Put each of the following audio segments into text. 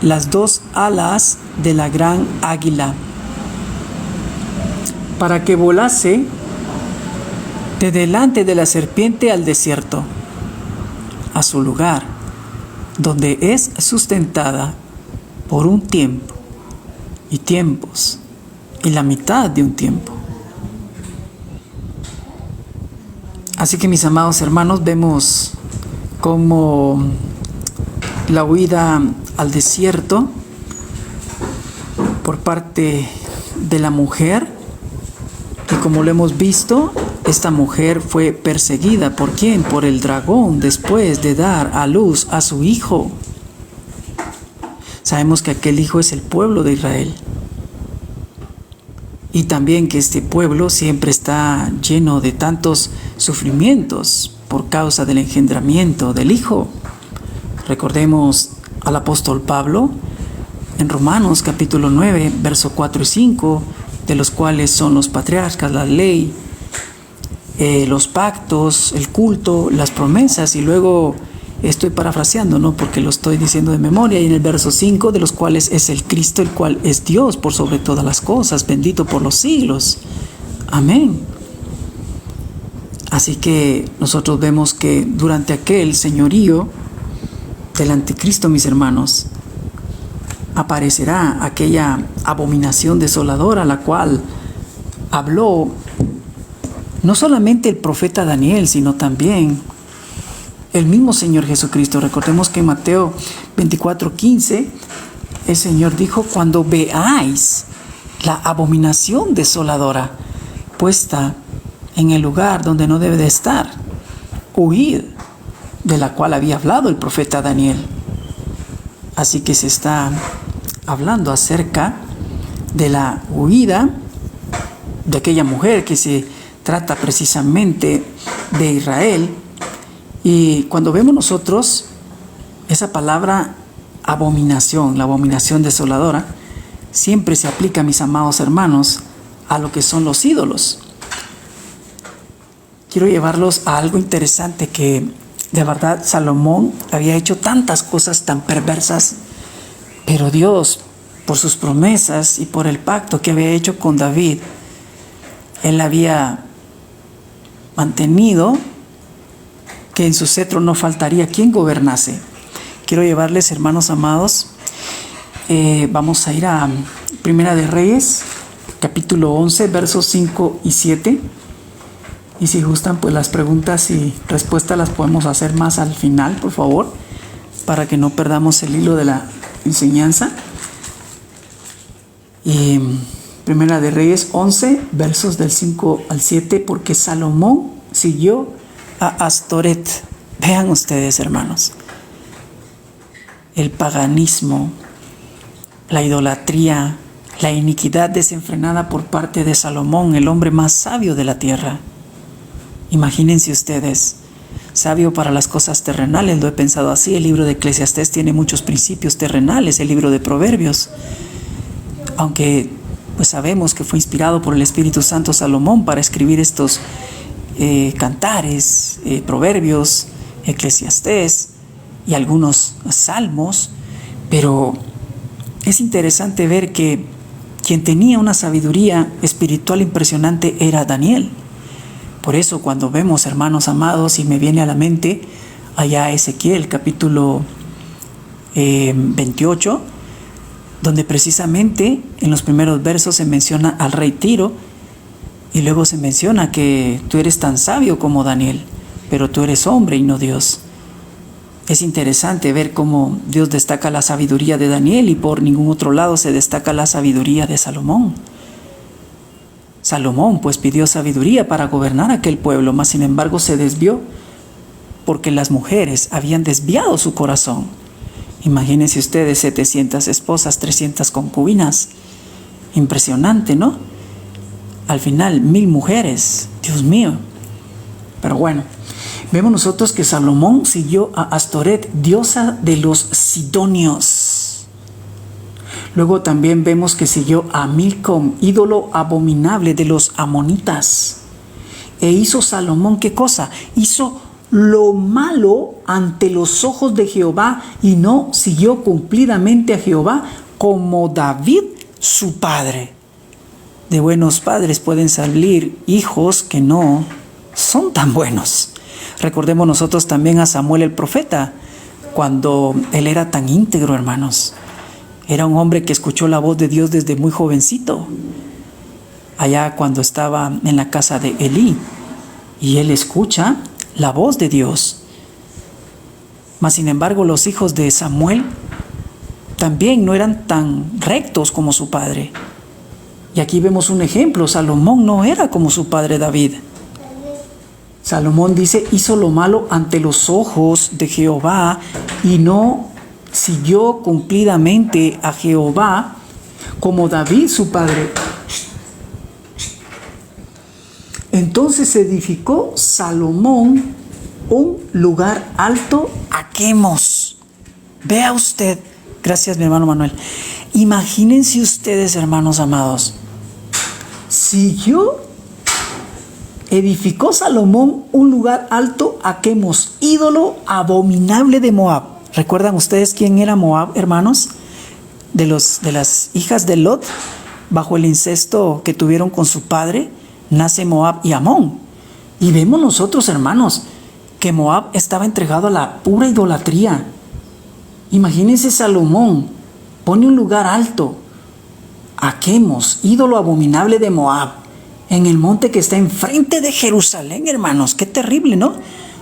las dos alas de la gran águila, para que volase de delante de la serpiente al desierto, a su lugar, donde es sustentada por un tiempo y tiempos y la mitad de un tiempo. Así que, mis amados hermanos, vemos cómo la huida al desierto por parte de la mujer, y como lo hemos visto, esta mujer fue perseguida. ¿Por quién? Por el dragón, después de dar a luz a su hijo. Sabemos que aquel hijo es el pueblo de Israel, y también que este pueblo siempre está lleno de tantos sufrimientos por causa del engendramiento del hijo. Recordemos al apóstol Pablo en Romanos capítulo 9, verso 4 y 5, de los cuales son los patriarcas, la ley, los pactos, el culto, las promesas, y luego estoy parafraseando, ¿no? Porque lo estoy diciendo de memoria, y en el verso 5, de los cuales es el Cristo, el cual es Dios por sobre todas las cosas, bendito por los siglos. Amén. Así que nosotros vemos que durante aquel señorío del anticristo, mis hermanos, aparecerá aquella abominación desoladora, la cual habló no solamente el profeta Daniel, sino también el mismo Señor Jesucristo. Recordemos que en Mateo 24:15 el Señor dijo: cuando veáis la abominación desoladora puesta en el lugar donde no debe de estar, huid, de la cual había hablado el profeta Daniel. Así que se está hablando acerca de la huida de aquella mujer, que se trata precisamente de Israel. Y cuando vemos nosotros esa palabra abominación, la abominación desoladora, siempre se aplica, mis amados hermanos, a lo que son los ídolos. Quiero llevarlos a algo interesante, que de verdad Salomón había hecho tantas cosas tan perversas, pero Dios, por sus promesas y por el pacto que había hecho con David, él había mantenido que en su cetro no faltaría quien gobernase. Quiero llevarles, hermanos amados, vamos a ir a Primera de Reyes, capítulo 11, versos 5 y 7. Y si gustan, pues las preguntas y respuestas las podemos hacer más al final, por favor, para que no perdamos el hilo de la enseñanza. Y Primera de Reyes 11, versos del 5 al 7, porque Salomón siguió a Astoret. Vean ustedes, hermanos, el paganismo, la idolatría, la iniquidad desenfrenada por parte de Salomón, el hombre más sabio de la tierra. Imagínense ustedes, sabio para las cosas terrenales, lo he pensado así. El libro de Eclesiastés tiene muchos principios terrenales, el libro de Proverbios, aunque pues sabemos que fue inspirado por el Espíritu Santo Salomón para escribir estos cantares, proverbios, Eclesiastés y algunos salmos. Pero es interesante ver que quien tenía una sabiduría espiritual impresionante era Daniel. Por eso, cuando vemos, hermanos amados, y me viene a la mente allá Ezequiel capítulo 28, donde precisamente en los primeros versos se menciona al rey Tiro, y luego se menciona que tú eres tan sabio como Daniel, pero tú eres hombre y no Dios. Es interesante ver cómo Dios destaca la sabiduría de Daniel, y por ningún otro lado se destaca la sabiduría de Salomón. Salomón pues pidió sabiduría para gobernar aquel pueblo, mas sin embargo se desvió porque las mujeres habían desviado su corazón. Imagínense ustedes, 700 esposas, 300 concubinas. Impresionante, ¿no? Al final, 1000 mujeres. Dios mío. Pero bueno, vemos nosotros que Salomón siguió a Astoret, diosa de los sidonios. Luego también vemos que siguió a Milcom, ídolo abominable de los amonitas. E hizo Salomón, ¿qué cosa? Hizo lo malo ante los ojos de Jehová y no siguió cumplidamente a Jehová como David su padre. De buenos padres pueden salir hijos que no son tan buenos. Recordemos nosotros también a Samuel el profeta, cuando él era tan íntegro, hermanos. Era un hombre que escuchó la voz de Dios desde muy jovencito, allá cuando estaba en la casa de Elí, y él escucha la voz de Dios. Mas sin embargo, los hijos de Samuel también no eran tan rectos como su padre. Y aquí vemos un ejemplo. Salomón no era como su padre David. Salomón dice, hizo lo malo ante los ojos de Jehová y no siguió cumplidamente a Jehová como David su padre. Entonces edificó Salomón un lugar alto a Quemos. Vea usted, gracias mi hermano Manuel. Imagínense ustedes, hermanos amados, edificó Salomón un lugar alto a Quemos, ídolo abominable de Moab. ¿Recuerdan ustedes quién era Moab, hermanos? De las hijas de Lot, bajo el incesto que tuvieron con su padre, nace Moab y Amón. Y vemos nosotros, hermanos, que Moab estaba entregado a la pura idolatría. Imagínense, Salomón pone un lugar alto a Quemos, ídolo abominable de Moab, en el monte que está enfrente de Jerusalén, hermanos. Qué terrible, ¿no?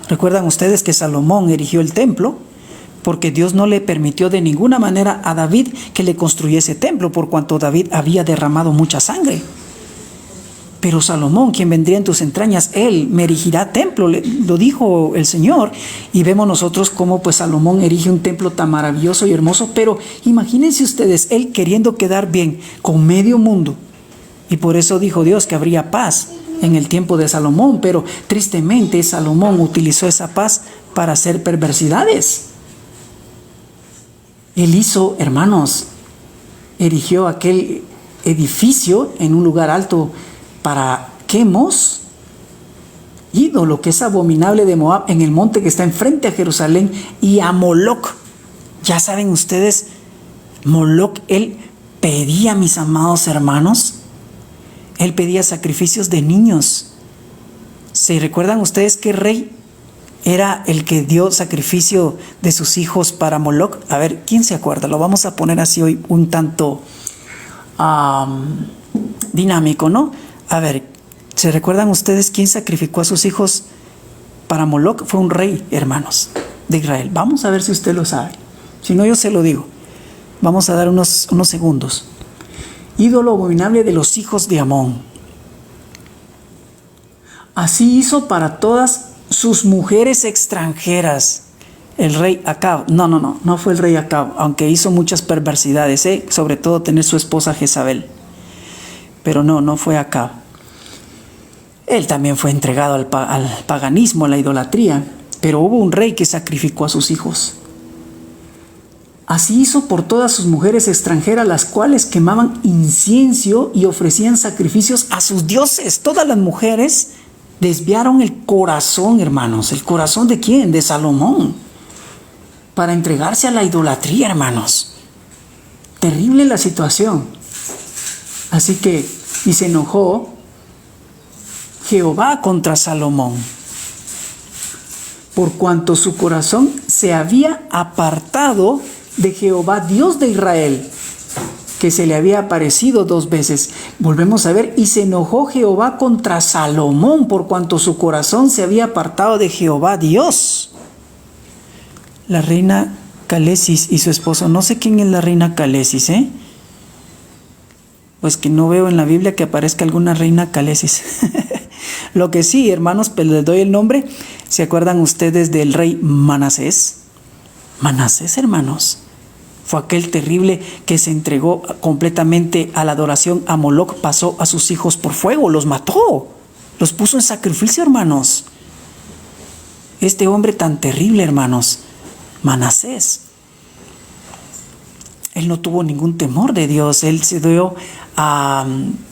Recuerdan ustedes que Salomón erigió el templo porque Dios no le permitió de ninguna manera a David que le construyese templo, por cuanto David había derramado mucha sangre. Pero Salomón, quien vendría en tus entrañas, él me erigirá templo, lo dijo el Señor. Y vemos nosotros cómo pues Salomón erige un templo tan maravilloso y hermoso. Pero imagínense ustedes, él queriendo quedar bien con medio mundo. Y por eso dijo Dios que habría paz en el tiempo de Salomón. Pero tristemente Salomón utilizó esa paz para hacer perversidades. Él hizo, hermanos, erigió aquel edificio en un lugar alto para Quemos, ídolo que es abominable de Moab, en el monte que está enfrente a Jerusalén, y a Moloc. Ya saben ustedes, Moloc, él pedía, mis amados hermanos, él pedía sacrificios de niños. ¿Se recuerdan ustedes qué rey era el que dio sacrificio de sus hijos para Moloc? A ver, ¿quién se acuerda? Lo vamos a poner así hoy un tanto dinámico, ¿no? A ver, ¿se recuerdan ustedes quién sacrificó a sus hijos para Moloc? Fue un rey, hermanos, de Israel. Vamos a ver si usted lo sabe. Si no, yo se lo digo. Vamos a dar unos segundos. Ídolo abominable de los hijos de Amón. Así hizo para todas sus mujeres extranjeras. El rey Acab. No fue el rey Acab, aunque hizo muchas perversidades, sobre todo tener su esposa Jezabel. Pero no fue Acab. Él también fue entregado al paganismo, a la idolatría, pero hubo un rey que sacrificó a sus hijos. Así hizo por todas sus mujeres extranjeras, las cuales quemaban incienso y ofrecían sacrificios a sus dioses. Todas las mujeres desviaron el corazón, hermanos. ¿El corazón de quién? De Salomón, para entregarse a la idolatría, hermanos. Terrible la situación. Así que, y se enojó Jehová contra Salomón, por cuanto su corazón se había apartado de Jehová, Dios de Israel, que se le había aparecido 2 veces. Volvemos a ver, y se enojó Jehová contra Salomón, por cuanto su corazón se había apartado de Jehová, Dios. La reina Calesis y su esposo, no sé quién es la reina Calesis, pues que no veo en la Biblia que aparezca alguna reina Calesis. Lo que sí, hermanos, pues les doy el nombre. ¿Se acuerdan ustedes del rey Manasés? Manasés, hermanos, fue aquel terrible que se entregó completamente a la adoración a Moloc, pasó a sus hijos por fuego, los mató, los puso en sacrificio, hermanos. Este hombre tan terrible, hermanos, Manasés, él no tuvo ningún temor de Dios. Él se dio a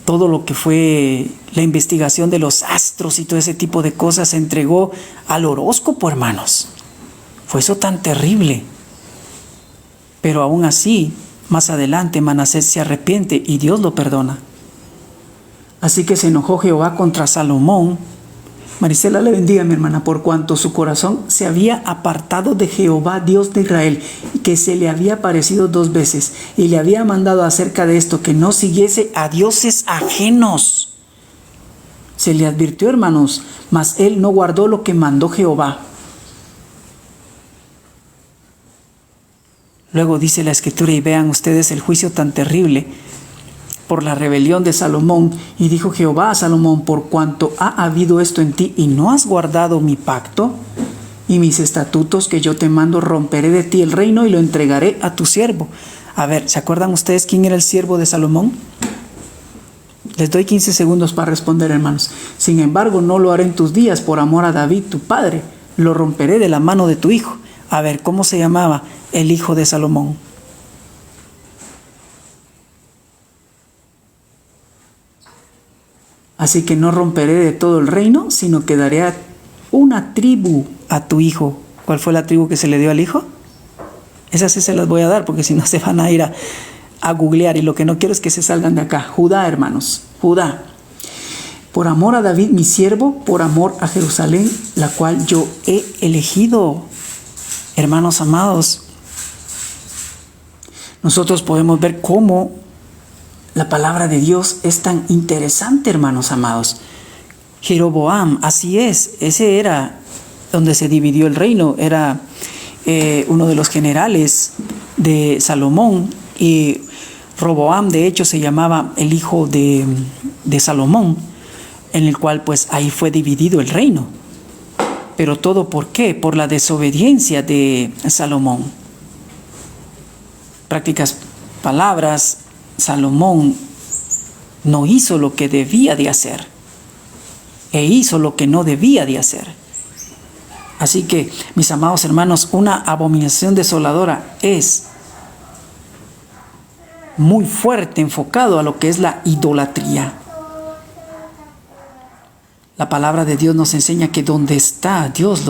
todo lo que fue la investigación de los astros y todo ese tipo de cosas, se entregó al horóscopo, hermanos. Fue eso tan terrible. Pero aún así, más adelante Manasés se arrepiente y Dios lo perdona. Así que se enojó Jehová contra Salomón. Marisela, le bendiga, mi hermana, por cuanto su corazón se había apartado de Jehová, Dios de Israel, que se le había aparecido 2 veces, y le había mandado acerca de esto, que no siguiese a dioses ajenos. Se le advirtió, hermanos, mas él no guardó lo que mandó Jehová. Luego dice la Escritura, y vean ustedes el juicio tan terrible por la rebelión de Salomón. Y dijo Jehová a Salomón, por cuanto ha habido esto en ti y no has guardado mi pacto y mis estatutos que yo te mando, romperé de ti el reino y lo entregaré a tu siervo. A ver, ¿se acuerdan ustedes quién era el siervo de Salomón? Les doy 15 segundos para responder, hermanos. Sin embargo, no lo haré en tus días por amor a David, tu padre. Lo romperé de la mano de tu hijo. A ver, ¿cómo se llamaba el hijo de Salomón? Así que no romperé de todo el reino, sino que daré una tribu a tu hijo. ¿Cuál fue la tribu que se le dio al hijo? Esas sí se las voy a dar, porque si no se van a ir a googlear, y lo que no quiero es que se salgan de acá. Judá, hermanos, Judá. Por amor a David, mi siervo, por amor a Jerusalén, la cual yo he elegido. Hermanos amados, nosotros podemos ver cómo la palabra de Dios es tan interesante, hermanos amados. Jeroboam, así es, ese era donde se dividió el reino, era uno de los generales de Salomón, y Roboam de hecho se llamaba el hijo de Salomón, en el cual pues ahí fue dividido el reino. Pero todo ¿por qué? Por la desobediencia de Salomón. Prácticas palabras, Salomón no hizo lo que debía de hacer e hizo lo que no debía de hacer. Así que, mis amados hermanos, una abominación desoladora es muy fuerte, enfocado a lo que es la idolatría. La palabra de Dios nos enseña que donde está Dios,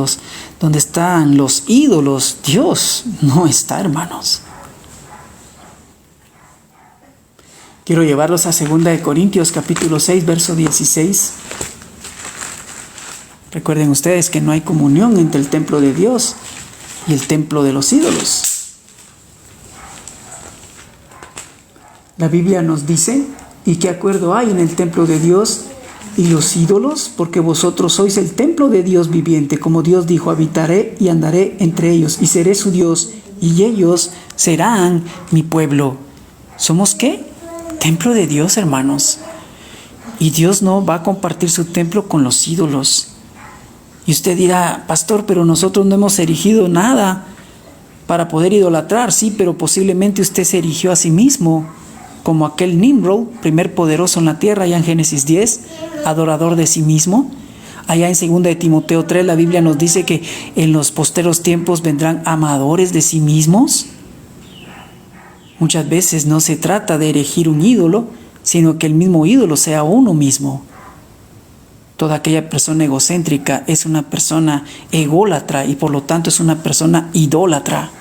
donde están los ídolos, Dios no está, hermanos. Quiero llevarlos a 2 Corintios capítulo 6, verso 16. Recuerden ustedes que no hay comunión entre el templo de Dios y el templo de los ídolos. La Biblia nos dice, ¿y qué acuerdo hay en el templo de Dios y los ídolos? Porque vosotros sois el templo de Dios viviente. Como Dios dijo, habitaré y andaré entre ellos y seré su Dios y ellos serán mi pueblo. ¿Somos qué? Templo de Dios, hermanos. Y Dios no va a compartir su templo con los ídolos. Y usted dirá, pastor, pero nosotros no hemos erigido nada para poder idolatrar. Sí, pero posiblemente usted se erigió a sí mismo, como aquel Nimrod, primer poderoso en la tierra, allá en Génesis 10, adorador de sí mismo. Allá en 2 de Timoteo 3, la Biblia nos dice que en los posteros tiempos vendrán amadores de sí mismos. Muchas veces no se trata de erigir un ídolo, sino que el mismo ídolo sea uno mismo. Toda aquella persona egocéntrica es una persona ególatra y por lo tanto es una persona idólatra.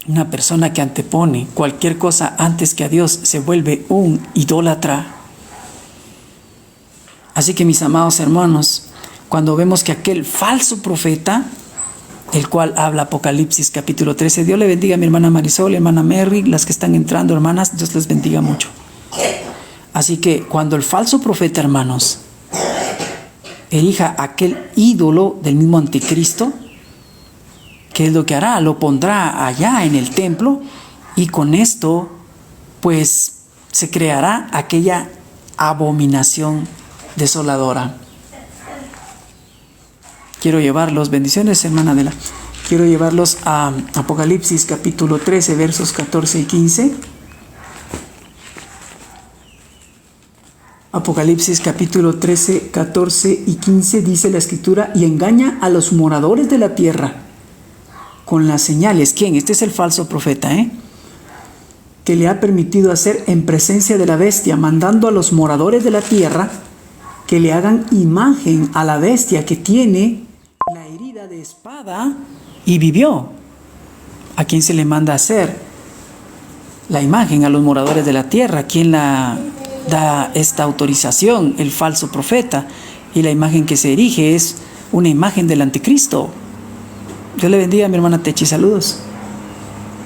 Una persona que antepone cualquier cosa antes que a Dios se vuelve un idólatra. Así que, mis amados hermanos, cuando vemos que aquel falso profeta, el cual habla Apocalipsis capítulo 13. Dios le bendiga a mi hermana Marisol, hermana Mary, las que están entrando, hermanas, Dios les bendiga mucho. Así que cuando el falso profeta, hermanos, erija aquel ídolo del mismo anticristo, ¿qué es lo que hará? Lo pondrá allá en el templo y con esto, pues, se creará aquella abominación desoladora. Quiero llevarlos, bendiciones hermana Adela, quiero llevarlos a Apocalipsis capítulo 13, versos 14 y 15. Apocalipsis capítulo 13, 14 y 15 dice la Escritura, y engaña a los moradores de la tierra con las señales. ¿Quién? Este es el falso profeta, que le ha permitido hacer en presencia de la bestia, mandando a los moradores de la tierra que le hagan imagen a la bestia que tiene la herida de espada y vivió. ¿A quién se le manda hacer la imagen? A los moradores de la tierra. ¿Quién la da esta autorización? El falso profeta. Y la imagen que se erige es una imagen del anticristo. Dios le bendiga a mi hermana Techi, saludos.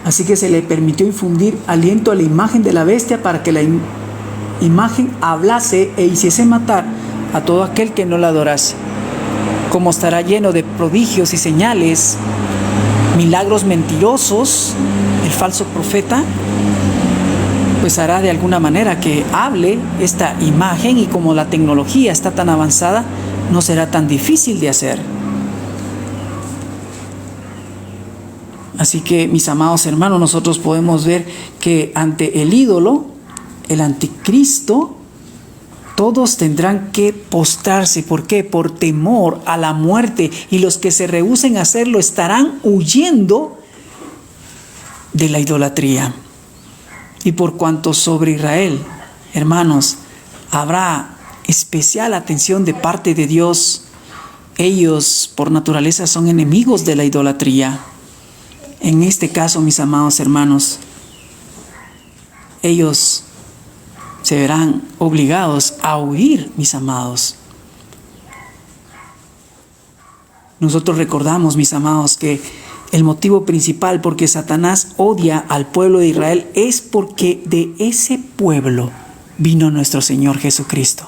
Así que se le permitió infundir aliento a la imagen de la bestia para que la imagen hablase e hiciese matar a todo aquel que no la adorase. Como estará lleno de prodigios y señales, milagros mentirosos, el falso profeta, pues hará de alguna manera que hable esta imagen, y como la tecnología está tan avanzada, no será tan difícil de hacer. Así que, mis amados hermanos, nosotros podemos ver que ante el ídolo, el anticristo, todos tendrán que postrarse. ¿Por qué? Por temor a la muerte. Y los que se rehúsen a hacerlo estarán huyendo de la idolatría. Y por cuanto sobre Israel, hermanos, habrá especial atención de parte de Dios, ellos por naturaleza son enemigos de la idolatría. En este caso, mis amados hermanos, ellos se verán obligados a huir, mis amados. Nosotros recordamos, mis amados, que el motivo principal por que Satanás odia al pueblo de Israel es porque de ese pueblo vino nuestro Señor Jesucristo.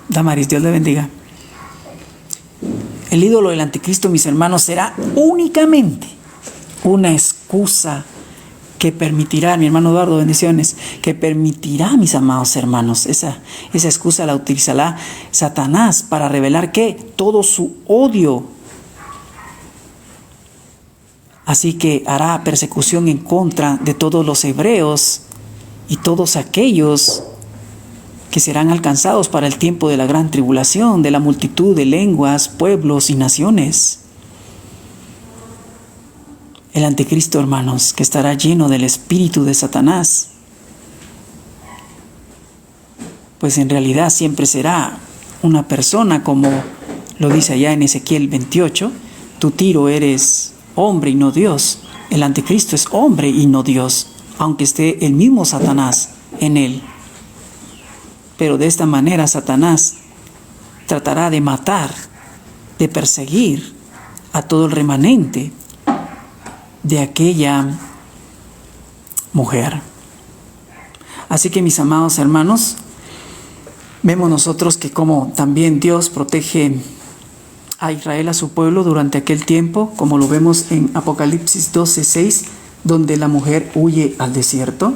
Damaris, Dios le bendiga. El ídolo del anticristo, mis hermanos, será únicamente una excusa que permitirá, mi hermano Eduardo, bendiciones, que permitirá, mis amados hermanos, esa excusa la utilizará Satanás para revelar ¿qué? Todo su odio. Así que hará persecución en contra de todos los hebreos y todos aquellos que serán alcanzados para el tiempo de la gran tribulación, de la multitud de lenguas, pueblos y naciones. El anticristo, hermanos, que estará lleno del espíritu de Satanás, pues en realidad siempre será una persona, como lo dice allá en Ezequiel 28, tu Tiro eres hombre y no Dios. El anticristo es hombre y no Dios, aunque esté el mismo Satanás en él. Pero de esta manera Satanás tratará de matar, de perseguir a todo el remanente de aquella mujer. Así que, mis amados hermanos, vemos nosotros que como también Dios protege a Israel, a su pueblo, durante aquel tiempo, como lo vemos en Apocalipsis 12:6, donde la mujer huye al desierto.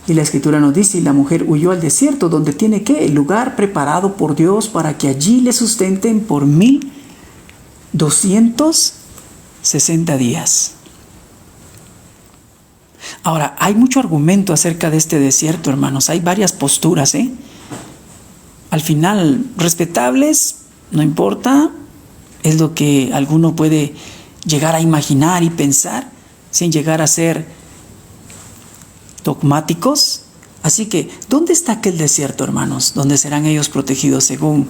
Y la Escritura nos dice, y la mujer huyó al desierto, donde tiene ¿qué? El lugar preparado por Dios para que allí le sustenten por 1260 días. Ahora, hay mucho argumento acerca de este desierto, hermanos. Hay varias posturas, Al final, respetables, no importa. Es lo que alguno puede llegar a imaginar y pensar, sin llegar a ser dogmáticos. Así que, ¿dónde está aquel desierto, hermanos? ¿Dónde serán ellos protegidos según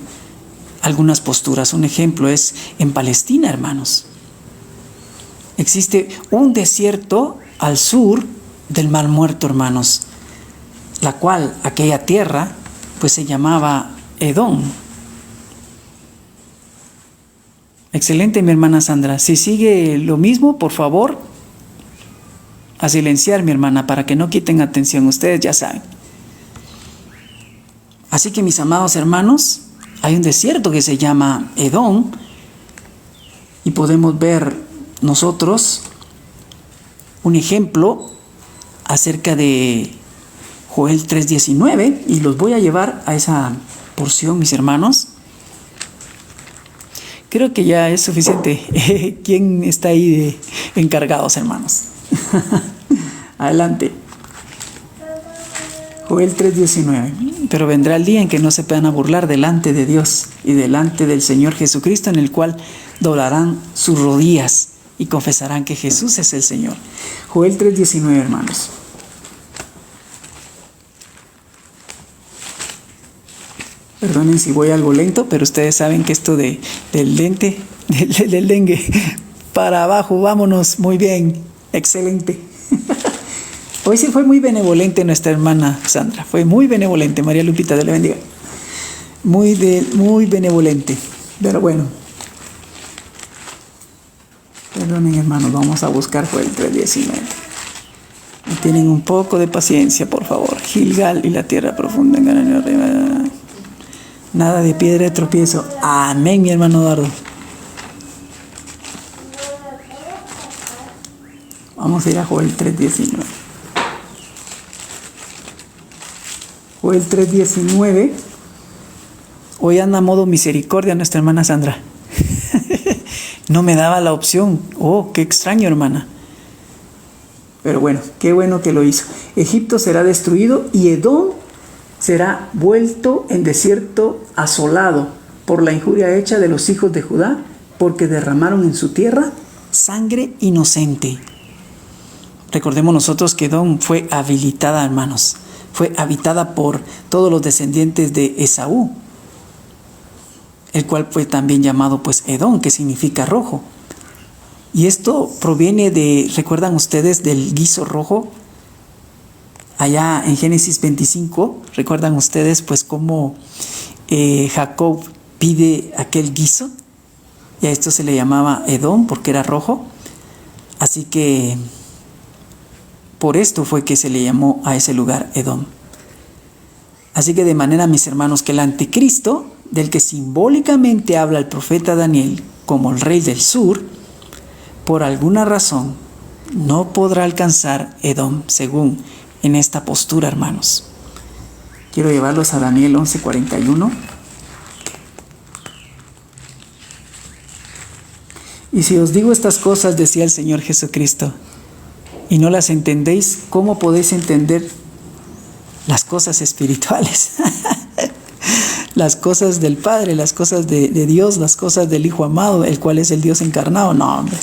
algunas posturas? Un ejemplo es en Palestina, hermanos. Existe un desierto al sur del Mar Muerto, hermanos, la cual aquella tierra pues se llamaba Edom. Excelente, mi hermana Sandra. Si sigue lo mismo, por favor, a silenciar, mi hermana, para que no quiten atención. Ustedes ya saben. Así que, mis amados hermanos, hay un desierto que se llama Edom, y podemos ver nosotros un ejemplo acerca de Joel 3:19, y los voy a llevar a esa porción, mis hermanos. Creo que ya es suficiente. ¿Quién está ahí de encargados, hermanos? Adelante. Joel 3:19. Pero vendrá el día en que no se puedan burlar delante de Dios y delante del Señor Jesucristo, en el cual doblarán sus rodillas y confesarán que Jesús es el Señor. Joel 3:19, hermanos. Perdonen si voy algo lento, pero ustedes saben que esto del dengue, para abajo, vámonos, muy bien, excelente. Hoy sí fue muy benevolente nuestra hermana Sandra, fue muy benevolente, María Lupita, Dios le bendiga. Muy benevolente, pero bueno. Perdonen, hermanos, vamos a buscar Joel 3:19. Tienen un poco de paciencia, por favor. Gilgal y la tierra profunda. Nada de piedra de tropiezo. Amén, mi hermano Eduardo. Vamos a ir a Joel 3:19. Joel 3:19. Hoy anda a modo misericordia nuestra hermana Sandra. No me daba la opción. Oh, qué extraño, hermana. Pero bueno, qué bueno que lo hizo. Egipto será destruido y Edom será vuelto en desierto asolado por la injuria hecha de los hijos de Judá, porque derramaron en su tierra sangre inocente. Recordemos nosotros que Edom fue habilitada, hermanos. Fue habitada por todos los descendientes de Esaú, el cual fue también llamado pues Edom, que significa rojo. Y esto proviene de, ¿recuerdan ustedes del guiso rojo? Allá en Génesis 25, ¿recuerdan ustedes pues cómo Jacob pide aquel guiso? Y a esto se le llamaba Edom porque era rojo. Así que por esto fue que se le llamó a ese lugar Edom. Así que de manera, mis hermanos, que el anticristo, del que simbólicamente habla el profeta Daniel como el rey del sur, por alguna razón no podrá alcanzar Edom, según en esta postura, hermanos. Quiero llevarlos a Daniel 11:41. Y si os digo estas cosas, decía el Señor Jesucristo, y no las entendéis, ¿cómo podéis entender las cosas espirituales? Las cosas del Padre, las cosas de Dios, las cosas del Hijo amado, el cual es el Dios encarnado. No, hombre.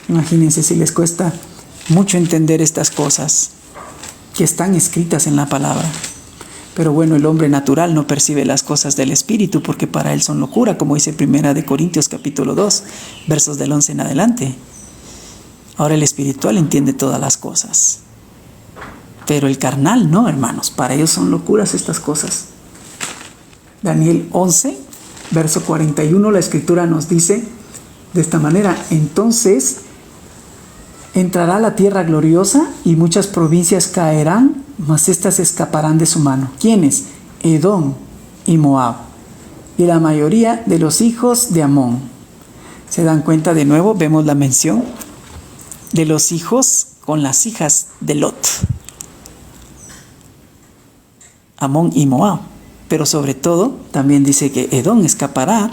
Imagínense si les cuesta mucho entender estas cosas que están escritas en la palabra. Pero bueno, el hombre natural no percibe las cosas del Espíritu porque para él son locura, como dice 1 Corintios capítulo 2, versos del 11 en adelante. Ahora el espiritual entiende todas las cosas. Pero el carnal no, hermanos. Para ellos son locuras estas cosas. Daniel 11, verso 41, la Escritura nos dice de esta manera: entonces entrará la tierra gloriosa y muchas provincias caerán, mas éstas escaparán de su mano. ¿Quiénes? Edom y Moab, y la mayoría de los hijos de Amón. ¿Se dan cuenta de nuevo? Vemos la mención de los hijos con las hijas de Lot. Amón y Moab. Pero sobre todo, también dice que Edom escapará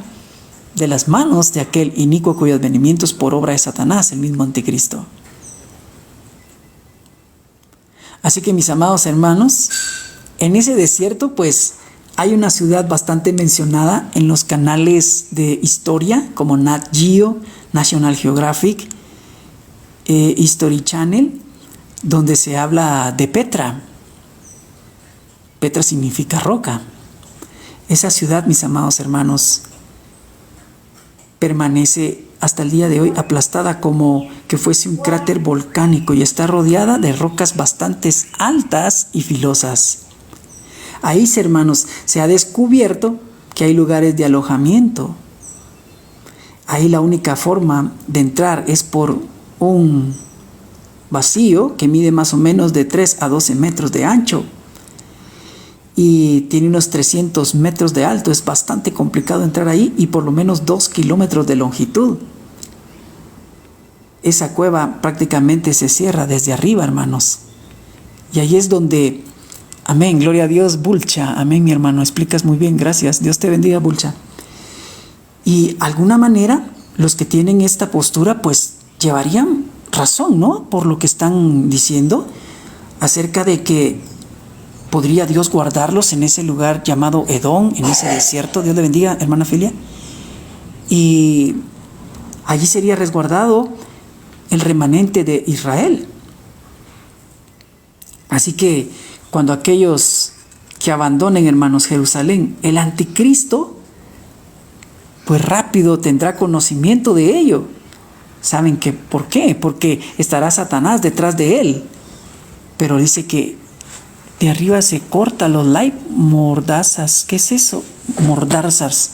de las manos de aquel inicuo cuyo advenimiento es por obra de Satanás, el mismo anticristo. Así que, mis amados hermanos, en ese desierto pues hay una ciudad bastante mencionada en los canales de historia como Nat Geo, National Geographic, History Channel, donde se habla de Petra. Petra significa roca. Esa ciudad, mis amados hermanos, permanece hasta el día de hoy aplastada como que fuese un cráter volcánico y está rodeada de rocas bastante altas y filosas. Ahí, hermanos, se ha descubierto que hay lugares de alojamiento. Ahí la única forma de entrar es por un vacío que mide más o menos de 3 a 12 metros de ancho y tiene unos 300 metros de alto. Es bastante complicado entrar ahí y por lo menos 2 kilómetros de longitud. Esa cueva prácticamente se cierra desde arriba, hermanos. Y ahí es donde, amén, gloria a Dios, Bulcha, amén, mi hermano, explicas muy bien, gracias, Dios te bendiga, Bulcha. Y de alguna manera, los que tienen esta postura, pues llevarían razón, ¿no? Por lo que están diciendo acerca de que podría Dios guardarlos en ese lugar llamado Edom, en ese desierto. Dios le bendiga, hermana Filia. Y allí sería resguardado el remanente de Israel. Así que cuando aquellos que abandonen, hermanos, Jerusalén. El anticristo, pues rápido tendrá conocimiento de ello. ¿Saben qué? ¿Por qué? Porque estará Satanás detrás de él. Pero dice que de arriba se corta los mordazas. ¿Qué es eso? Mordazas.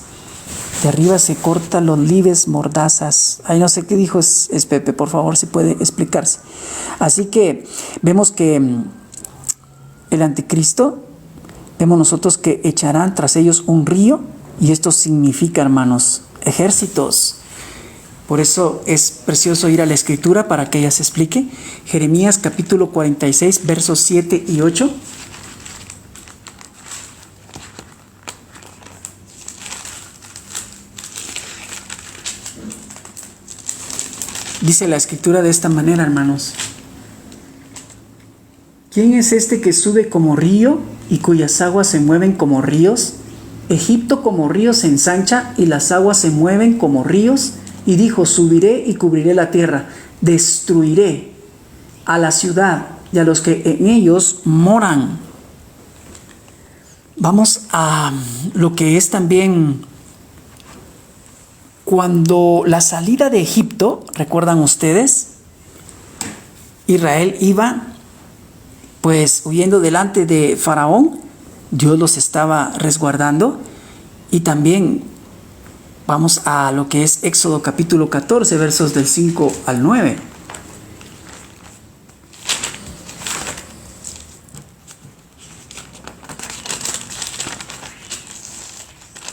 De arriba se corta los lives mordazas. Ay, no sé qué dijo es Pepe, por favor, si puede explicarse. Así que vemos que el anticristo, vemos nosotros que echarán tras ellos un río, y esto significa, hermanos, ejércitos. Por eso es precioso ir a la Escritura para que ella se explique. Jeremías capítulo 46, versos 7 y 8. Dice la Escritura de esta manera, hermanos. ¿Quién es este que sube como río y cuyas aguas se mueven como ríos? Egipto como río se ensancha y las aguas se mueven como ríos. Y dijo, subiré y cubriré la tierra, destruiré a la ciudad y a los que en ellos moran. Vamos a lo que es también cuando la salida de Egipto, ¿recuerdan ustedes? Israel iba pues huyendo delante de Faraón, Dios los estaba resguardando. Y también vamos a lo que es Éxodo capítulo 14, versos del 5 al 9.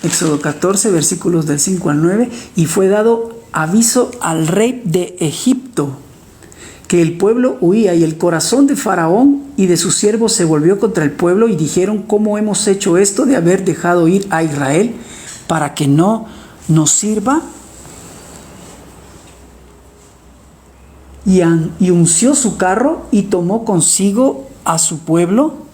Éxodo 14, versículos del 5 al 9. Y fue dado aviso al rey de Egipto que el pueblo huía, y el corazón de Faraón y de sus siervos se volvió contra el pueblo, y dijeron, ¿cómo hemos hecho esto de haber dejado ir a Israel para que no nos sirva? Y unció su carro y tomó consigo a su pueblo,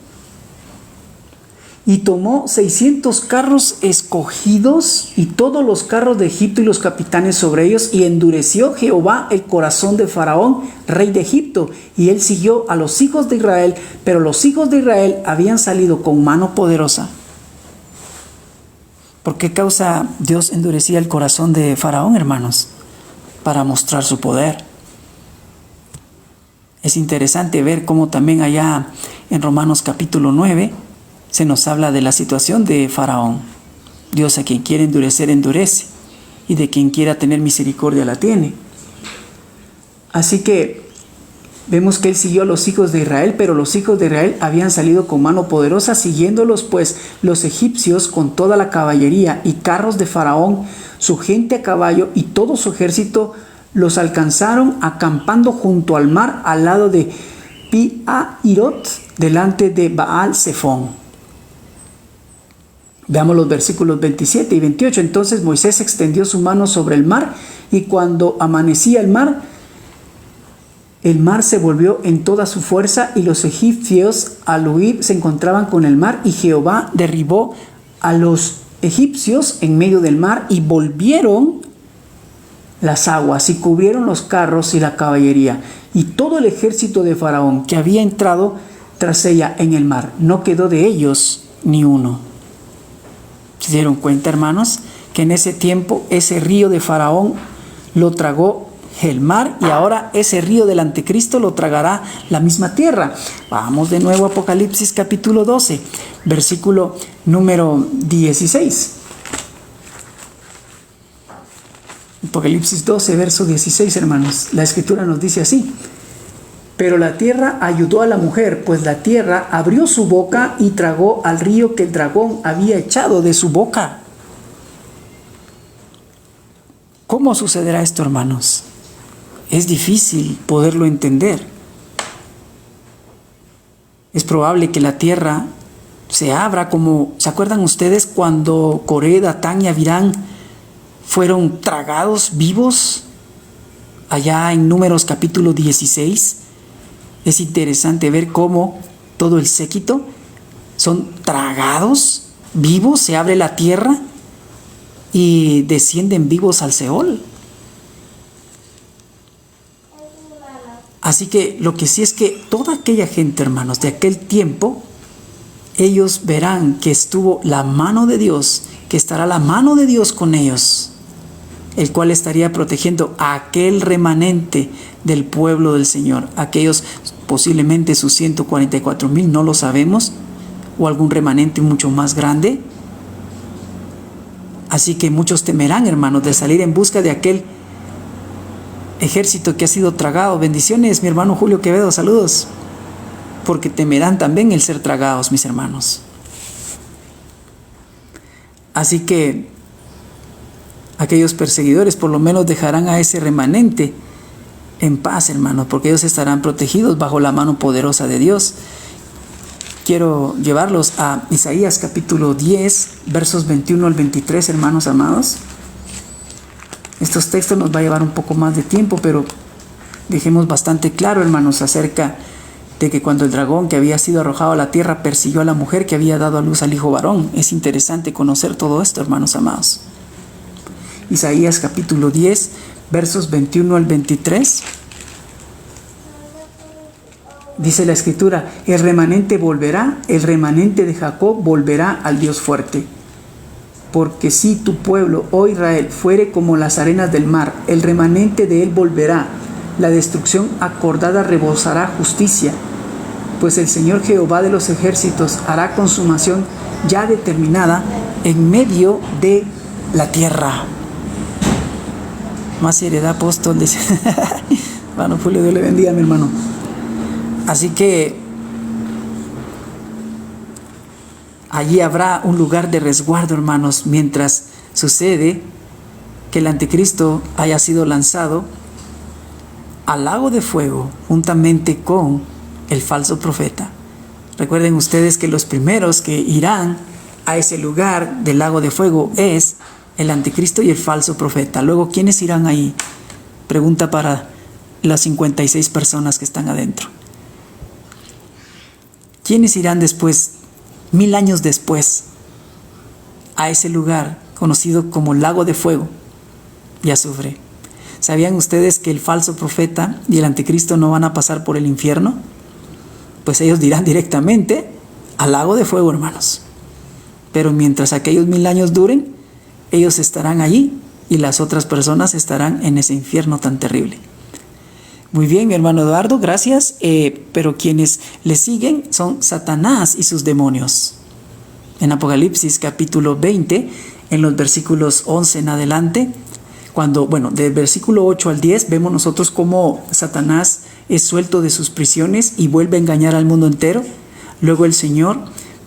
y tomó 600 carros escogidos y todos los carros de Egipto y los capitanes sobre ellos, y endureció Jehová el corazón de Faraón, rey de Egipto, y él siguió a los hijos de Israel, pero los hijos de Israel habían salido con mano poderosa. ¿Por qué causa Dios endurecía el corazón de Faraón, hermanos? Para mostrar su poder. Es interesante ver cómo también allá en Romanos capítulo 9 se nos habla de la situación de Faraón. Dios a quien quiere endurecer, endurece, y de quien quiera tener misericordia la tiene. Así que vemos que él siguió a los hijos de Israel, pero los hijos de Israel habían salido con mano poderosa, siguiéndolos pues los egipcios con toda la caballería y carros de Faraón, su gente a caballo y todo su ejército. Los alcanzaron acampando junto al mar, al lado de Pi-Hahirot, delante de Baal-Zephón. Veamos los versículos 27 y 28. Entonces Moisés extendió su mano sobre el mar, y cuando amanecía el mar se volvió en toda su fuerza, y los egipcios al huir se encontraban con el mar, y Jehová derribó a los egipcios en medio del mar, y volvieron las aguas, y cubrieron los carros y la caballería, y todo el ejército de Faraón que había entrado tras ella en el mar. No quedó de ellos ni uno. ¿Se dieron cuenta, hermanos? Que en ese tiempo ese río de Faraón lo tragó el mar, y ahora ese río del anticristo lo tragará la misma tierra. Vamos de nuevo a Apocalipsis capítulo 12, versículo número 16. Apocalipsis 12, verso 16, hermanos. La Escritura nos dice así: pero la tierra ayudó a la mujer, pues la tierra abrió su boca y tragó al río que el dragón había echado de su boca. ¿Cómo sucederá esto, hermanos? Es difícil poderlo entender. Es probable que la tierra se abra como... ¿Se acuerdan ustedes cuando Coré, Datán y Abirán fueron tragados vivos allá en Números capítulo 16? Es interesante ver cómo todo el séquito son tragados vivos, se abre la tierra y descienden vivos al Seol. Así que lo que sí es que toda aquella gente, hermanos, de aquel tiempo, ellos verán que estuvo la mano de Dios, que estará la mano de Dios con ellos, el cual estaría protegiendo a aquel remanente del pueblo del Señor, aquellos posiblemente sus 144,000, no lo sabemos, o algún remanente mucho más grande. Así que muchos temerán, hermanos, de salir en busca de aquel ejército que ha sido tragado. Bendiciones, mi hermano Julio Quevedo, saludos. Porque temerán también el ser tragados, mis hermanos. Así que aquellos perseguidores por lo menos dejarán a ese remanente en paz, hermanos, porque ellos estarán protegidos bajo la mano poderosa de Dios. Quiero llevarlos a Isaías capítulo 10, versos 21 al 23, hermanos amados. Estos textos nos va a llevar un poco más de tiempo, pero dejemos bastante claro, hermanos, acerca de que cuando el dragón que había sido arrojado a la tierra persiguió a la mujer que había dado a luz al hijo varón. Es interesante conocer todo esto, hermanos amados. Isaías capítulo 10, versos 21 al 23. Dice la escritura: el remanente volverá, el remanente de Jacob volverá al Dios fuerte. Porque si tu pueblo, oh Israel, fuere como las arenas del mar, el remanente de él volverá. La destrucción acordada rebosará justicia. Pues el Señor Jehová de los ejércitos hará consumación ya determinada en medio de la tierra. Más seriedad, apóstol. Hermano Julio, Dios le bendiga, mi hermano. Así que allí habrá un lugar de resguardo, hermanos, mientras sucede que el anticristo haya sido lanzado al lago de fuego juntamente con el falso profeta. Recuerden ustedes que los primeros que irán a ese lugar del lago de fuego es el anticristo y el falso profeta. Luego, ¿quiénes irán ahí? Pregunta para las 56 personas que están adentro. ¿Quiénes irán después, 1000 años después, a ese lugar conocido como lago de fuego y azufre? ¿Sabían ustedes que el falso profeta y el anticristo no van a pasar por el infierno? Pues ellos dirán directamente al lago de fuego, hermanos. Pero mientras aquellos 1000 años duren, ellos estarán allí y las otras personas estarán en ese infierno tan terrible. Muy bien, mi hermano Eduardo, gracias. Pero quienes le siguen son Satanás y sus demonios. En Apocalipsis capítulo 20, en los versículos 11 en adelante, del versículo 8 al 10, vemos nosotros cómo Satanás es suelto de sus prisiones y vuelve a engañar al mundo entero. Luego el Señor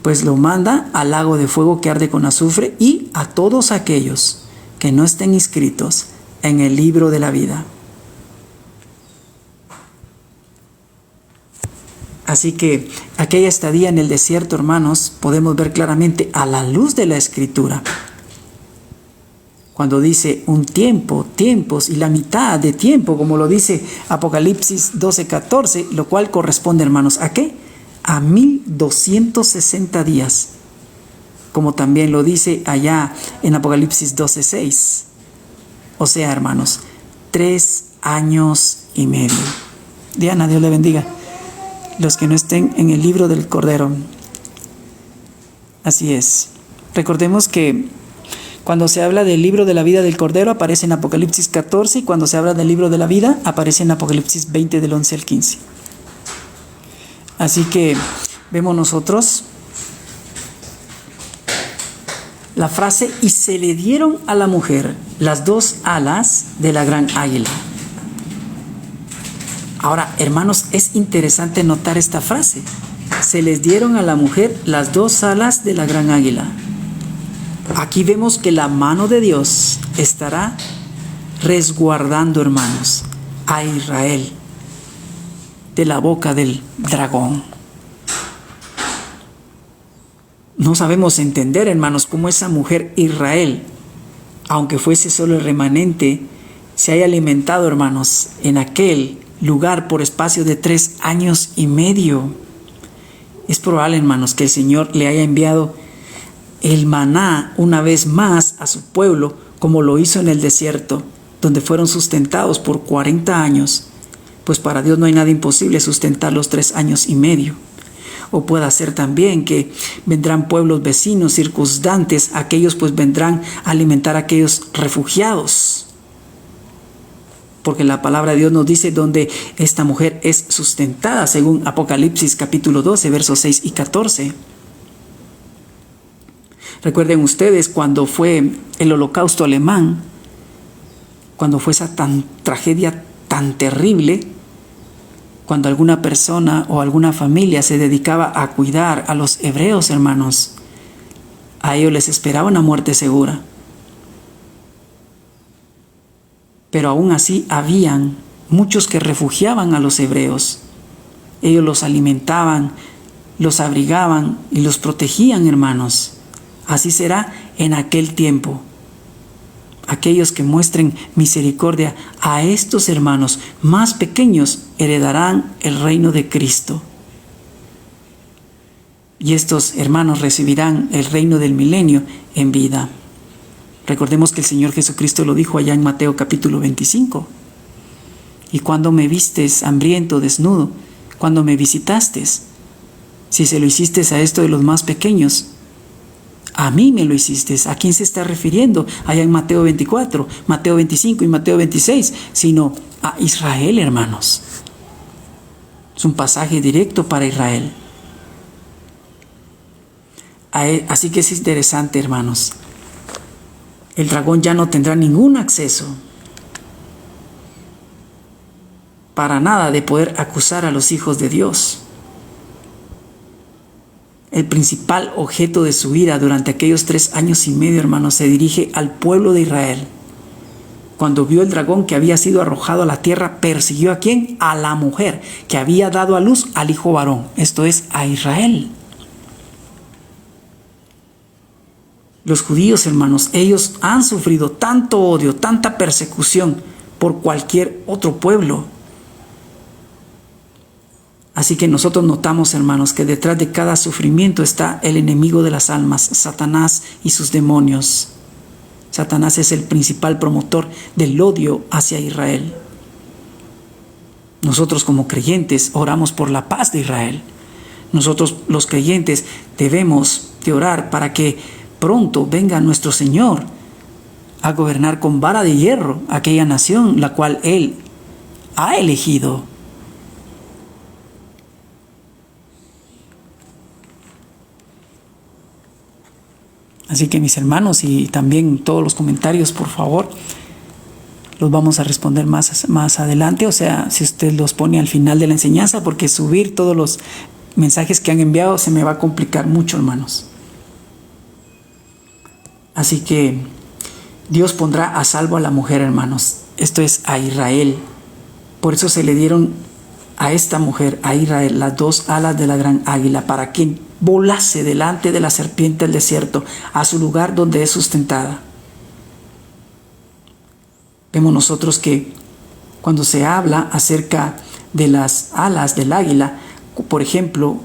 pues lo manda al lago de fuego que arde con azufre y a todos aquellos que no estén inscritos en el libro de la vida. Así que aquella estadía en el desierto, hermanos, podemos ver claramente a la luz de la Escritura. Cuando dice un tiempo, tiempos y la mitad de tiempo, como lo dice Apocalipsis 12:14, lo cual corresponde, hermanos, ¿a qué? A 1260 días. Como también lo dice allá en Apocalipsis 12:6. O sea, hermanos, 3 años y medio. Diana, Dios le bendiga. Los que no estén en el libro del Cordero. Así es. Recordemos que cuando se habla del libro de la vida del Cordero aparece en Apocalipsis 14 y cuando se habla del libro de la vida aparece en Apocalipsis 20 del 11 al 15. Así que vemos nosotros la frase: y se le dieron a la mujer las 2 alas de la gran águila. Ahora, hermanos, es interesante notar esta frase. Se les dieron a la mujer las 2 alas de la gran águila. Aquí vemos que la mano de Dios estará resguardando, hermanos, a Israel de la boca del dragón. No sabemos entender, hermanos, cómo esa mujer Israel, aunque fuese solo el remanente, se haya alimentado, hermanos, en aquel lugar por espacio de 3 años y medio. Es probable, hermanos, que el Señor le haya enviado el maná una vez más a su pueblo, como lo hizo en el desierto, donde fueron sustentados por 40 años, pues para Dios no hay nada imposible sustentar los 3 años y medio. o pueda ser también que vendrán pueblos vecinos, circundantes, aquellos pues vendrán a alimentar a aquellos refugiados. Porque la palabra de Dios nos dice donde esta mujer es sustentada, según Apocalipsis capítulo 12, versos 6 y 14. Recuerden ustedes cuando fue el holocausto alemán, cuando fue esa tragedia tan terrible, cuando alguna persona o alguna familia se dedicaba a cuidar a los hebreos, hermanos, a ellos les esperaba una muerte segura. Pero aún así habían muchos que refugiaban a los hebreos. Ellos los alimentaban, los abrigaban y los protegían, hermanos. Así será en aquel tiempo. Aquellos que muestren misericordia a estos hermanos más pequeños heredarán el reino de Cristo. Y estos hermanos recibirán el reino del milenio en vida. Recordemos que el Señor Jesucristo lo dijo allá en Mateo capítulo 25. Y cuando me vistes hambriento, desnudo, cuando me visitaste, si se lo hiciste a esto de los más pequeños, a mí me lo hiciste. ¿A quién se está refiriendo? Allá en Mateo 24, Mateo 25 y Mateo 26, sino a Israel, hermanos. Es un pasaje directo para Israel. Así que es interesante, hermanos. El dragón ya no tendrá ningún acceso para nada de poder acusar a los hijos de Dios. El principal objeto de su ira durante aquellos 3 años y medio, hermanos, se dirige al pueblo de Israel. Cuando vio el dragón que había sido arrojado a la tierra, persiguió ¿a quién? A la mujer que había dado a luz al hijo varón, esto es, a Israel. Los judíos, hermanos, ellos han sufrido tanto odio, tanta persecución por cualquier otro pueblo. Así que nosotros notamos, hermanos, que detrás de cada sufrimiento está el enemigo de las almas, Satanás y sus demonios. Satanás es el principal promotor del odio hacia Israel. Nosotros como creyentes oramos por la paz de Israel. Nosotros los creyentes debemos de orar para que pronto venga nuestro Señor a gobernar con vara de hierro aquella nación la cual Él ha elegido. Así que mis hermanos, y también todos los comentarios, por favor, los vamos a responder más adelante. O sea, si usted los pone al final de la enseñanza, porque subir todos los mensajes que han enviado se me va a complicar mucho, hermanos. Así que Dios pondrá a salvo a la mujer, hermanos. Esto es a Israel. Por eso se le dieron a esta mujer, a Israel, las 2 alas de la gran águila, para que volase delante de la serpiente del desierto a su lugar donde es sustentada. Vemos nosotros que cuando se habla acerca de las alas del águila, por ejemplo,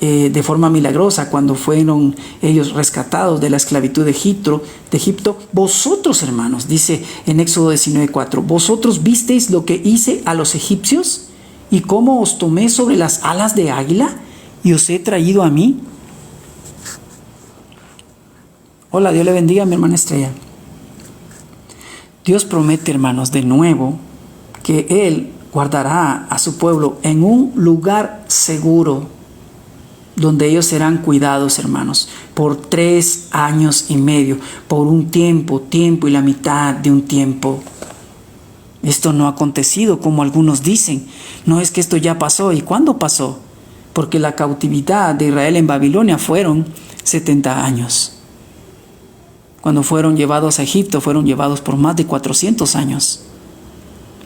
de forma milagrosa, cuando fueron ellos rescatados de la esclavitud de Egipto, vosotros, hermanos, dice en Éxodo 19:4, vosotros visteis lo que hice a los egipcios y cómo os tomé sobre las alas de águila y os he traído a mí. Hola, Dios le bendiga, mi hermana Estrella. Dios promete, hermanos, de nuevo, que Él guardará a su pueblo en un lugar seguro, donde ellos serán cuidados, hermanos, por 3 años y medio, por un tiempo y la mitad de un tiempo. Esto no ha acontecido como algunos dicen. No es que esto ya pasó. ¿Y cuándo pasó? Porque la cautividad de Israel en Babilonia fueron 70 años. Cuando fueron llevados a Egipto, fueron llevados por más de 400 años.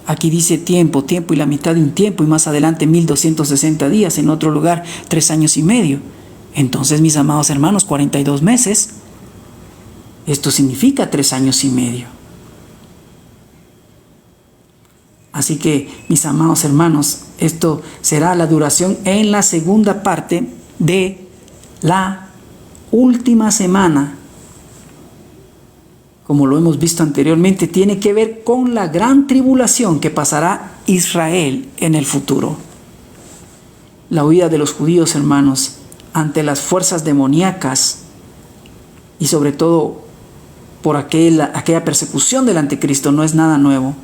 Aquí dice tiempo y la mitad de un tiempo, y más adelante 1260 días, en otro lugar 3 años y medio. Entonces, mis amados hermanos, 42 meses. Esto significa 3 años y medio. Así que, mis amados hermanos, esto será la duración en la segunda parte de la última semana. Como lo hemos visto anteriormente, tiene que ver con la gran tribulación que pasará Israel en el futuro. la huida de los judíos, hermanos, ante las fuerzas demoníacas y sobre todo por aquella persecución del anticristo no es nada nuevo.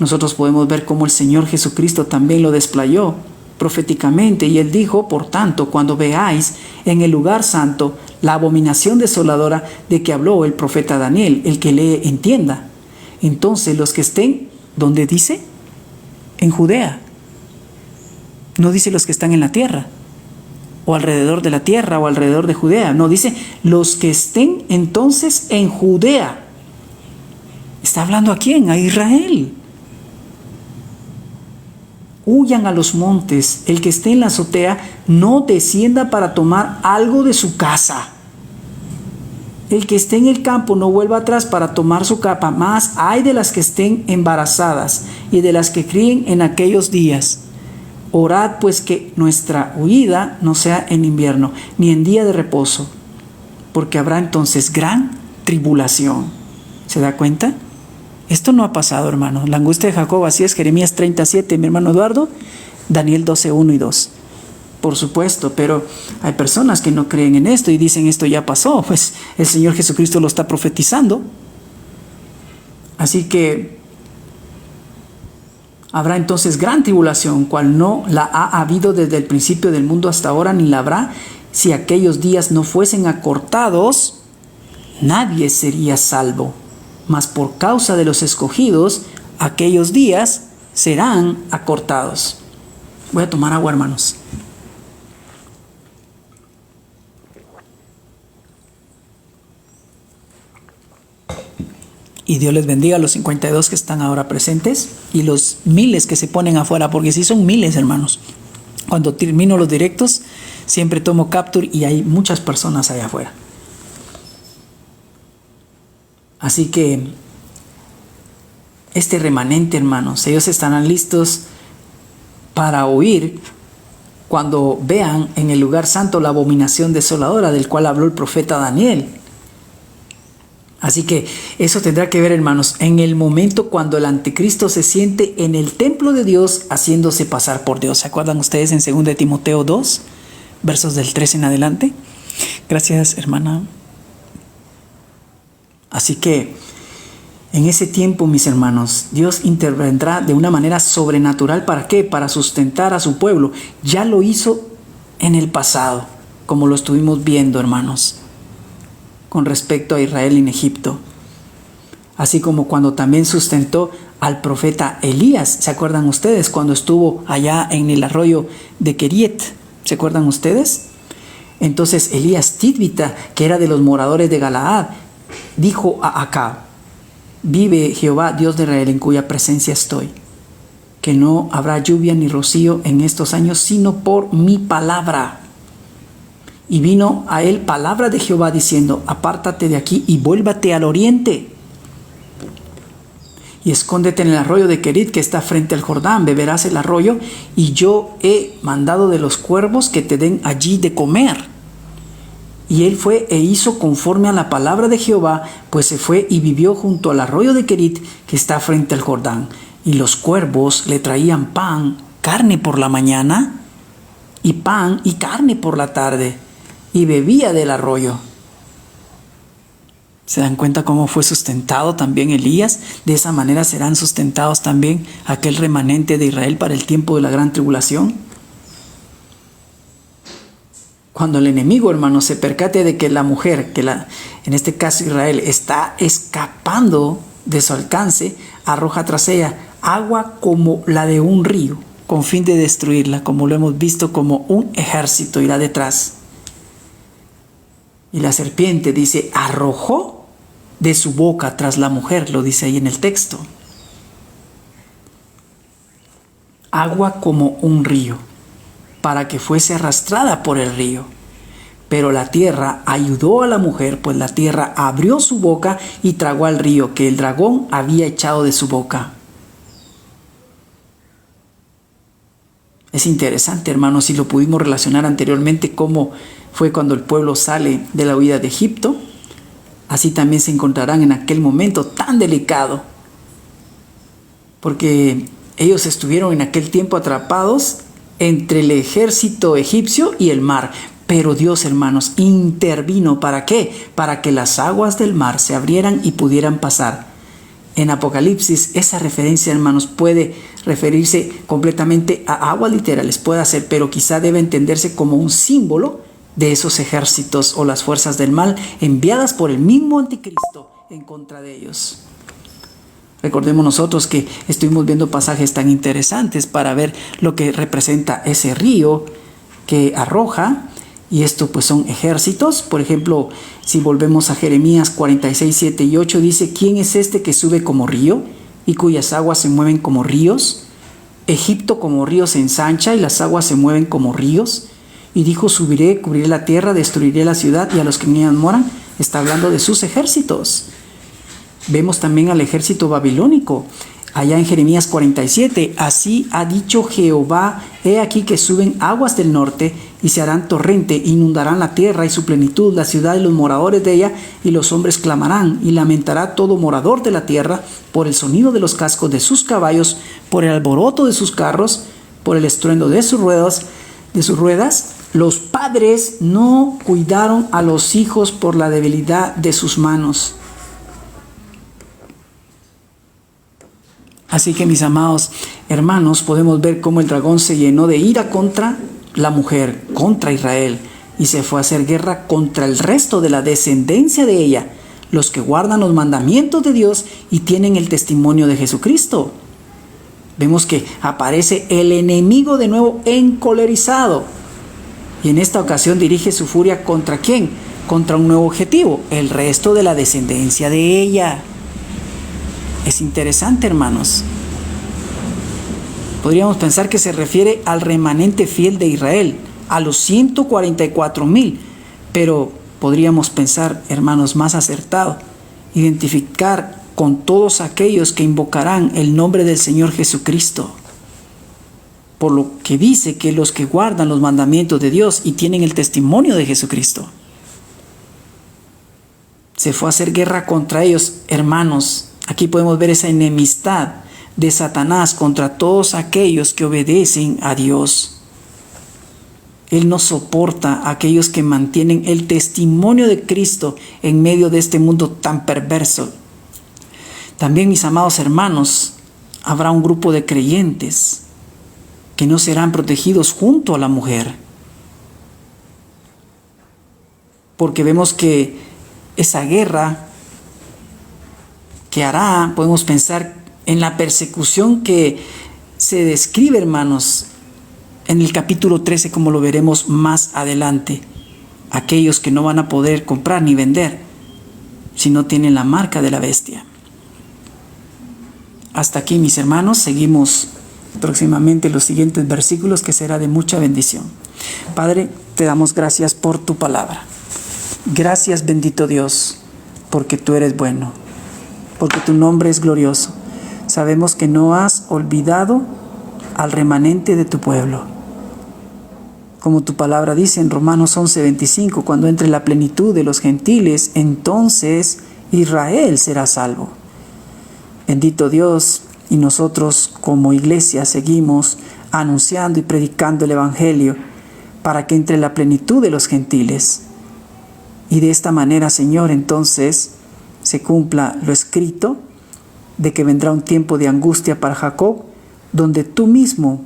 Nosotros podemos ver cómo el Señor Jesucristo también lo desplayó proféticamente, y Él dijo: por tanto, cuando veáis en el lugar santo la abominación desoladora de que habló el profeta Daniel, el que lee entienda. Entonces los que estén, ¿dónde dice? En Judea. No dice los que están en la tierra, o alrededor de la tierra, o alrededor de Judea. No, dice los que estén entonces en Judea. ¿Está hablando a quién? A Israel. Huyan a los montes. El que esté en la azotea no descienda para tomar algo de su casa. El que esté en el campo no vuelva atrás para tomar su capa. Más hay de las que estén embarazadas y de las que críen en aquellos días. Orad pues que nuestra huida no sea en invierno, ni en día de reposo, porque habrá entonces gran tribulación. ¿Se da cuenta? Esto no ha pasado, hermanos. La angustia de Jacob, así es, Jeremías 37, mi hermano Eduardo, Daniel 12, 1 y 2. Por supuesto, pero hay personas que no creen en esto y dicen: esto ya pasó, pues el Señor Jesucristo lo está profetizando. Así que habrá entonces gran tribulación, cual no la ha habido desde el principio del mundo hasta ahora, ni la habrá. Si aquellos días no fuesen acortados, nadie sería salvo. Mas por causa de los escogidos, aquellos días serán acortados. Voy a tomar agua, hermanos. Y Dios les bendiga a los 52 que están ahora presentes y los miles que se ponen afuera, porque sí son miles, hermanos. Cuando termino los directos, siempre tomo capture y hay muchas personas allá afuera. Así que este remanente, hermanos, ellos estarán listos para oír cuando vean en el lugar santo la abominación desoladora del cual habló el profeta Daniel. Así que eso tendrá que ver, hermanos, en el momento cuando el anticristo se siente en el templo de Dios haciéndose pasar por Dios. ¿Se acuerdan ustedes en 2 Timoteo 2, versos del 3 en adelante? Gracias, hermana. Así que en ese tiempo, mis hermanos, Dios intervendrá de una manera sobrenatural. ¿Para qué? Para sustentar a su pueblo. Ya lo hizo en el pasado, como lo estuvimos viendo, hermanos, con respecto a Israel en Egipto. Así como cuando también sustentó al profeta Elías. ¿Se acuerdan ustedes? Cuando estuvo allá en el arroyo de Keriet. ¿Se acuerdan ustedes? Entonces Elías Titbita, que era de los moradores de Galaad, dijo a Acab: vive Jehová, Dios de Israel, en cuya presencia estoy, que no habrá lluvia ni rocío en estos años, sino por mi palabra. Y vino a él palabra de Jehová diciendo: apártate de aquí y vuélvate al oriente, y escóndete en el arroyo de Kerit que está frente al Jordán. Beberás el arroyo, y yo he mandado de los cuervos que te den allí de comer. Y él fue e hizo conforme a la palabra de Jehová, pues se fue y vivió junto al arroyo de Kerit que está frente al Jordán. Y los cuervos le traían pan, carne por la mañana, y pan y carne por la tarde, y bebía del arroyo. ¿Se dan cuenta cómo fue sustentado también Elías? De esa manera serán sustentados también aquel remanente de Israel para el tiempo de la gran tribulación. Cuando el enemigo, hermano, se percate de que la mujer, en este caso Israel, está escapando de su alcance, arroja tras ella agua como la de un río, con fin de destruirla, como lo hemos visto, como un ejército irá detrás. Y la serpiente, dice, arrojó de su boca tras la mujer, lo dice ahí en el texto. Agua como un río, para que fuese arrastrada por el río. Pero la tierra ayudó a la mujer, pues la tierra abrió su boca y tragó al río que el dragón había echado de su boca. Es interesante, hermanos, si lo pudimos relacionar anteriormente, cómo fue cuando el pueblo sale de la huida de Egipto. Así también se encontrarán en aquel momento tan delicado, porque ellos estuvieron en aquel tiempo atrapados entre el ejército egipcio y el mar. Pero Dios, hermanos, intervino. ¿Para qué? Para que las aguas del mar se abrieran y pudieran pasar. En Apocalipsis, esa referencia, hermanos, puede referirse completamente a aguas literales, puede ser, pero quizá debe entenderse como un símbolo de esos ejércitos o las fuerzas del mal enviadas por el mismo anticristo en contra de ellos. Recordemos nosotros que estuvimos viendo pasajes tan interesantes para ver lo que representa ese río que arroja. Y esto pues son ejércitos. Por ejemplo, si volvemos a Jeremías 46, 7 y 8, dice: ¿quién es este que sube como río y cuyas aguas se mueven como ríos? Egipto como río se ensancha y las aguas se mueven como ríos. Y dijo: subiré, cubriré la tierra, destruiré la ciudad y a los que en ella moran. Está hablando de sus ejércitos. Vemos también al ejército babilónico. Allá en Jeremías 47, así ha dicho Jehová: he aquí que suben aguas del norte y se harán torrente, inundarán la tierra y su plenitud, la ciudad y los moradores de ella, y los hombres clamarán, y lamentará todo morador de la tierra por el sonido de los cascos de sus caballos, por el alboroto de sus carros, por el estruendo de sus ruedas. Los padres no cuidaron a los hijos por la debilidad de sus manos. Así que, mis amados hermanos, podemos ver cómo el dragón se llenó de ira contra la mujer, contra Israel, y se fue a hacer guerra contra el resto de la descendencia de ella, los que guardan los mandamientos de Dios y tienen el testimonio de Jesucristo. Vemos que aparece el enemigo de nuevo encolerizado, y en esta ocasión dirige su furia ¿contra quién? Contra un nuevo objetivo, el resto de la descendencia de ella. Es interesante, hermanos. Podríamos pensar que se refiere al remanente fiel de Israel, a los 144,000, pero podríamos pensar, hermanos, más acertado, identificar con todos aquellos que invocarán el nombre del Señor Jesucristo. Por lo que dice que los que guardan los mandamientos de Dios y tienen el testimonio de Jesucristo. Se fue a hacer guerra contra ellos, hermanos. Aquí podemos ver esa enemistad de Satanás contra todos aquellos que obedecen a Dios. Él no soporta a aquellos que mantienen el testimonio de Cristo en medio de este mundo tan perverso. También, mis amados hermanos, habrá un grupo de creyentes que no serán protegidos junto a la mujer. Porque vemos que esa guerra que hará, podemos pensar en la persecución que se describe, hermanos, en el capítulo 13, como lo veremos más adelante. Aquellos que no van a poder comprar ni vender si no tienen la marca de la bestia. Hasta aquí, mis hermanos, seguimos próximamente los siguientes versículos, que será de mucha bendición. Padre, te damos gracias por tu palabra. Gracias, bendito Dios, porque tú eres bueno, porque tu nombre es glorioso. Sabemos que no has olvidado al remanente de tu pueblo. Como tu palabra dice en Romanos 11:25, cuando entre la plenitud de los gentiles, entonces Israel será salvo. Bendito Dios, y nosotros como iglesia seguimos anunciando y predicando el Evangelio para que entre la plenitud de los gentiles. Y de esta manera, Señor, entonces se cumpla lo escrito de que vendrá un tiempo de angustia para Jacob, donde tú mismo,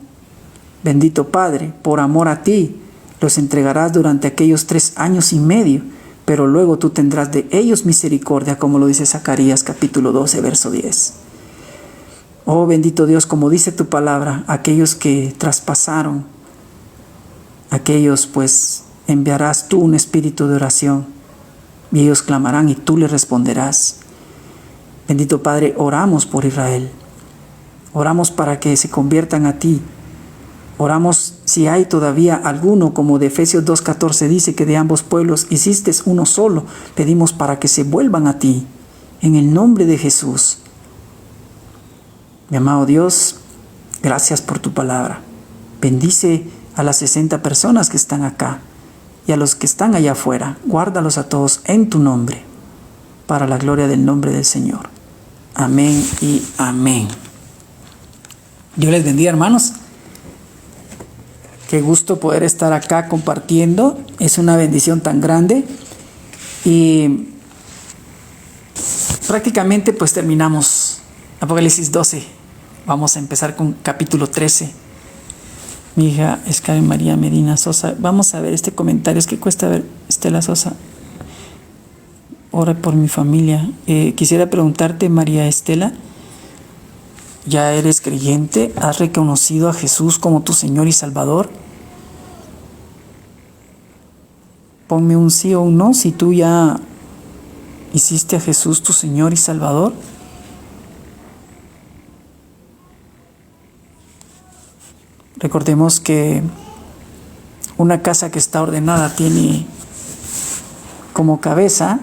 bendito Padre, por amor a ti, los entregarás durante aquellos 3 años y medio, pero luego tú tendrás de ellos misericordia, como lo dice Zacarías capítulo 12, verso 10. Oh bendito Dios, como dice tu palabra, aquellos que traspasaron, aquellos pues enviarás tú un espíritu de oración, y ellos clamarán y tú les responderás. Bendito Padre, oramos por Israel, oramos para que se conviertan a ti. Oramos si hay todavía alguno, como de Efesios 2:14 dice, que de ambos pueblos hiciste uno solo. Pedimos para que se vuelvan a ti, en el nombre de Jesús. Mi amado Dios, gracias por tu palabra. Bendice a las 60 personas que están acá y a los que están allá afuera. Guárdalos a todos en tu nombre, para la gloria del nombre del Señor. Amén y amén. Dios les bendiga, hermanos. Qué gusto poder estar acá compartiendo. Es una bendición tan grande. Y prácticamente pues terminamos Apocalipsis 12. Vamos a empezar con capítulo 13. Mi hija es Karen María Medina Sosa. Vamos a ver este comentario. Es que cuesta ver. Estela Sosa. Ora por mi familia. Quisiera preguntarte, María Estela, ¿ya eres creyente? ¿Has reconocido a Jesús como tu Señor y Salvador? Ponme un sí o un no si tú ya hiciste a Jesús tu Señor y Salvador. Recordemos que una casa que está ordenada tiene como cabeza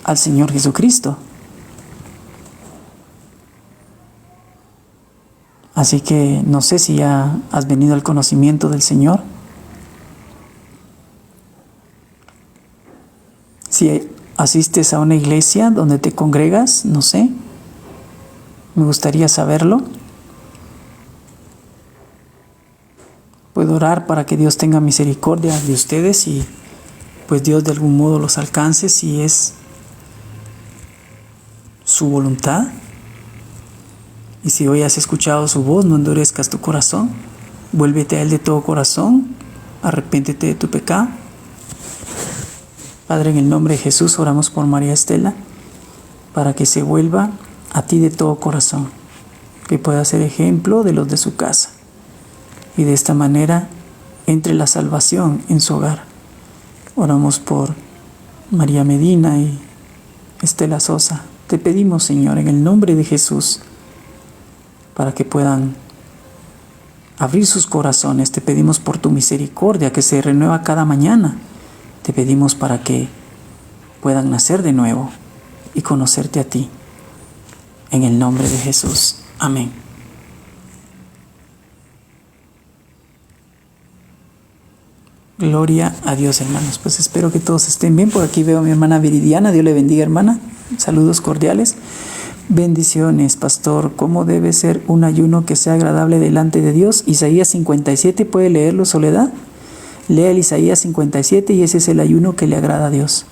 al Señor Jesucristo. Así que no sé si ya has venido al conocimiento del Señor. Si asistes a una iglesia donde te congregas, no sé. Me gustaría saberlo. Puedo orar para que Dios tenga misericordia de ustedes y pues Dios de algún modo los alcance si es su voluntad. Y si hoy has escuchado su voz, no endurezcas tu corazón. Vuélvete a Él de todo corazón. Arrepéntete de tu pecado. Padre, en el nombre de Jesús, oramos por María Estela para que se vuelva a ti de todo corazón, que pueda ser ejemplo de los de su casa y de esta manera entre la salvación en su hogar. Oramos por María Medina y Estela Sosa. Te pedimos, Señor, en el nombre de Jesús, para que puedan abrir sus corazones. Te pedimos por tu misericordia que se renueva cada mañana. Te pedimos para que puedan nacer de nuevo y conocerte a ti. En el nombre de Jesús. Amén. Gloria a Dios, hermanos. Pues espero que todos estén bien. Por aquí veo a mi hermana Viridiana. Dios le bendiga, hermana. Saludos cordiales. Bendiciones, pastor. ¿Cómo debe ser un ayuno que sea agradable delante de Dios? Isaías 57, ¿puede leerlo, Soledad? Lea el Isaías 57 y ese es el ayuno que le agrada a Dios.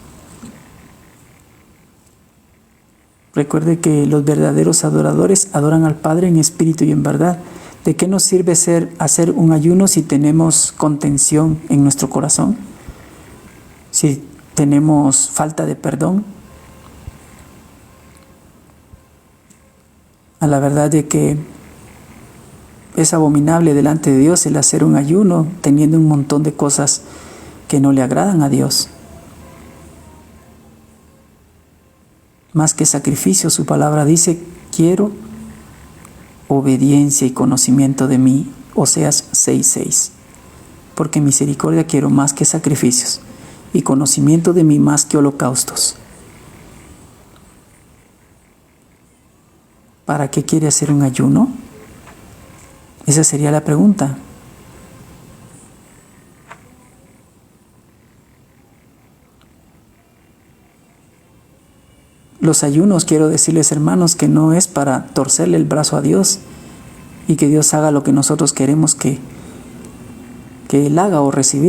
Recuerde que los verdaderos adoradores adoran al Padre en espíritu y en verdad. ¿De qué nos sirve hacer un ayuno si tenemos contención en nuestro corazón? Si tenemos falta de perdón. A la verdad de que es abominable delante de Dios el hacer un ayuno teniendo un montón de cosas que no le agradan a Dios. Más que sacrificio, su palabra dice, quiero obediencia y conocimiento de mí, Oseas 6:6. Porque misericordia quiero más que sacrificios y conocimiento de mí más que holocaustos. ¿Para qué quiere hacer un ayuno? Esa sería la pregunta. Los ayunos, quiero decirles, hermanos, que no es para torcerle el brazo a Dios y que Dios haga lo que nosotros queremos que Él haga o recibir.